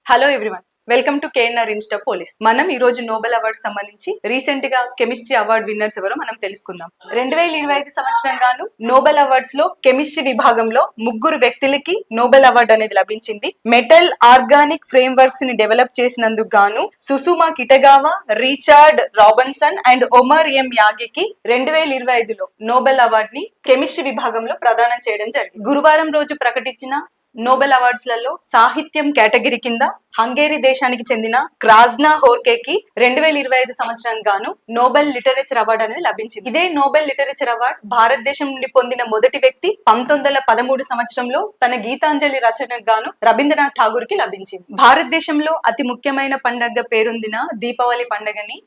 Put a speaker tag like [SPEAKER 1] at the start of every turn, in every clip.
[SPEAKER 1] Hello everyone, welcome to KNR Insta police. మనం ఈ రోజు నోబెల్ అవార్డు సంబంధించి రీసెంట్ గా కెమిస్ట్రీ అవార్డు విన్నర్స్ ఎవరో మనం తెలుసుకుందాం. 2025 సంవత్సరం గాను నోబెల్ అవార్డ్స్ లో కెమిస్ట్రీ విభాగంలో ముగ్గురు వ్యక్తులకి నోబెల్ అవార్డు అనేది లభించింది. మెటల్ ఆర్గానిక్ ఫ్రేమ్ వర్క్స్ ని డెవలప్ చేసినందుకు గాను Susumu Kitagawa, Richard Robinson and Omar M యాగికి 2025లో నోబెల్ అవార్డు ని కెమిస్ట్రీ విభాగంలో ప్రదానం చేయడం జరిగింది. గురువారం రోజు ప్రకటించిన నోబెల్ అవార్డ్స్ లలో సాహిత్యం కేటగిరీ కింద హంగేరీ దేశానికి చెందిన క్రాజ్నా హోర్కేకి 2025 సంవత్సరానికి గాను నోబెల్ లిటరేచర్ అవార్డు అనేది లభించింది. ఇదే నోబెల్ లిటరేచర్ అవార్డు భారతదేశం నుండి పొందిన మొదటి వ్యక్తి 1913 సంవత్సరంలో తన గీతాంజలి రచనకు గాను రవీంద్రనాథ్ ఠాగూర్ కి లభించింది. భారతదేశంలో అతి ముఖ్యమైన పండుగ పేరొందిన దీపావళి పండుగని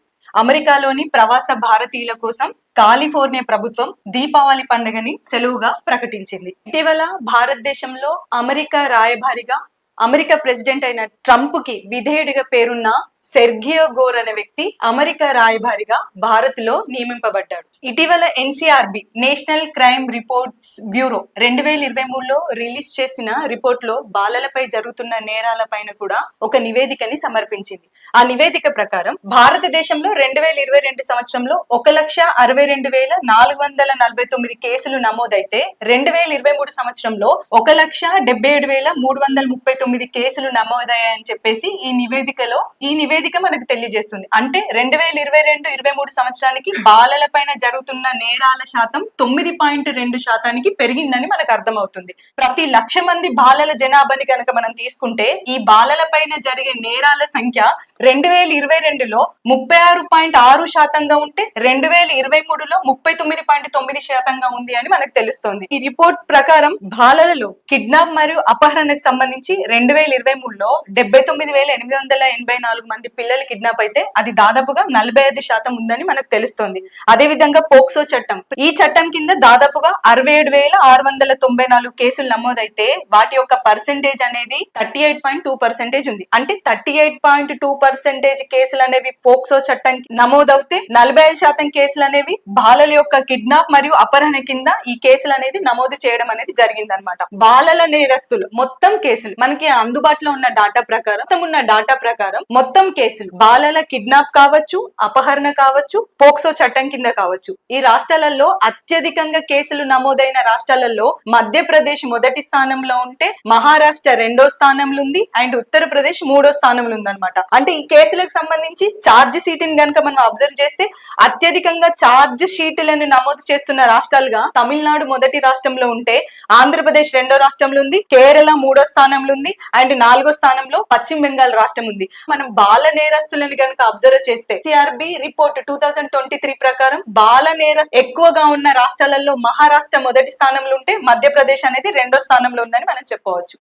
[SPEAKER 1] అమెరికాలోని ప్రవాస భారతీయుల కోసం కాలిఫోర్నియా ప్రభుత్వం దీపావళి పండుగని సెలవుగా ప్రకటించింది. ఇటీవల భారతదేశంలో అమెరికా రాయబారిగా అమెరికా ప్రెసిడెంట్ అయిన ట్రంప్ కి విధేయుడిగా పేరున్న సెర్గియో గోర్ అనే వ్యక్తి అమెరికా రాయబారిగా భారత్ లో నియమింపబడ్డాడు. ఇటీవల NCRB national crime reports bureau 2023లో రిలీజ్ చేసిన రిపోర్ట్ లో బాలలపై జరుగుతున్న నేరాల పైన కూడా ఒక నివేదికని సమర్పించింది. ఆ నివేదిక ప్రకారం భారతదేశంలో 2022 సంవత్సరంలో 1,62,449 కేసులు నమోదైతే 2023 సంవత్సరంలో 1,77,339 కేసులు నమోదయ్యాయని చెప్పేసి ఈ నివేదిక మనకు తెలియజేస్తుంది. అంటే 2022-23 సంవత్సరానికి బాలల పైన జరుగుతున్న నేరాల శాతం 9.2% పెరిగిందని మనకు అర్థమవుతుంది. ప్రతి 1,00,000 మంది బాలల జనాభాని కనుక మనం తీసుకుంటే ఈ బాలల పైన జరిగే నేరాల సంఖ్య 2022లో 36.6% ఉంటే 2023లో 39.9% ఉంది అని మనకు తెలుస్తోంది. ఈ రిపోర్ట్ ప్రకారం బాలలలో కిడ్నాప్ మరియు అపహరణకు సంబంధించి 2023లో 79,884 మంది పిల్లలు కిడ్నాప్ అయితే అది దాదాపుగా 45% ఉందని మనకు తెలుస్తోంది. అదే విధంగా పోక్సో చట్టం, ఈ చట్టం కింద దాదాపుగా 67,694 కేసులు నమోదైతే వాటి యొక్క పర్సెంటేజ్ అనేది 38.2% ఉంది. అంటే 38.2% కేసులు అనేవి పోక్సో చట్టం నమోదవుతే 45% కేసులు అనేవి బాలల యొక్క కిడ్నాప్ మరియు అపహరణ కింద ఈ కేసులు అనేది నమోదు చేయడం అనేది జరిగిందనమాట. బాలల నేరస్తులు మొత్తం కేసులు మనకి అందుబాటులో ఉన్న డాటా ప్రకారం మొత్తం కేసులు బాలల కిడ్నాప్ కావచ్చు, అపహరణ కావచ్చు, పోక్సో చట్టం కింద కావచ్చు, ఈ రాష్ట్రాలలో అత్యధికంగా కేసులు నమోదైన రాష్ట్రాలలో మధ్యప్రదేశ్ మొదటి స్థానంలో ఉంటే మహారాష్ట్ర 2వ స్థానంలో ఉంది అండ్ ఉత్తరప్రదేశ్ 3వ స్థానంలో ఉంది అనమాట. అంటే ఈ కేసులకు సంబంధించి ఛార్జ్ షీట్ ని కనుక మనం అబ్జర్వ్ చేస్తే అత్యధికంగా ఛార్జ్ షీట్లను నమోదు చేస్తున్న రాష్ట్రాలుగా తమిళనాడు మొదటి రాష్ట్రంలో ఉంటే ఆంధ్రప్రదేశ్ 2వ రాష్ట్రంలో ఉంది, కేరళ 3వ స్థానంలో ఉంది అండ్ 4వ స్థానంలో పశ్చిమ బెంగాల్ రాష్ట్రం ఉంది. మనం బాల నేరస్తులను కనుక అబ్జర్వ్ చేస్తే సిఆర్బి రిపోర్ట్ 2023 ప్రకారం బాల నేరస్తు ఎక్కువగా ఉన్న రాష్ట్రాలలో మహారాష్ట్ర మొదటి స్థానంలో ఉంటే మధ్యప్రదేశ్ అనేది 2వ స్థానంలో ఉందని మనం చెప్పవచ్చు.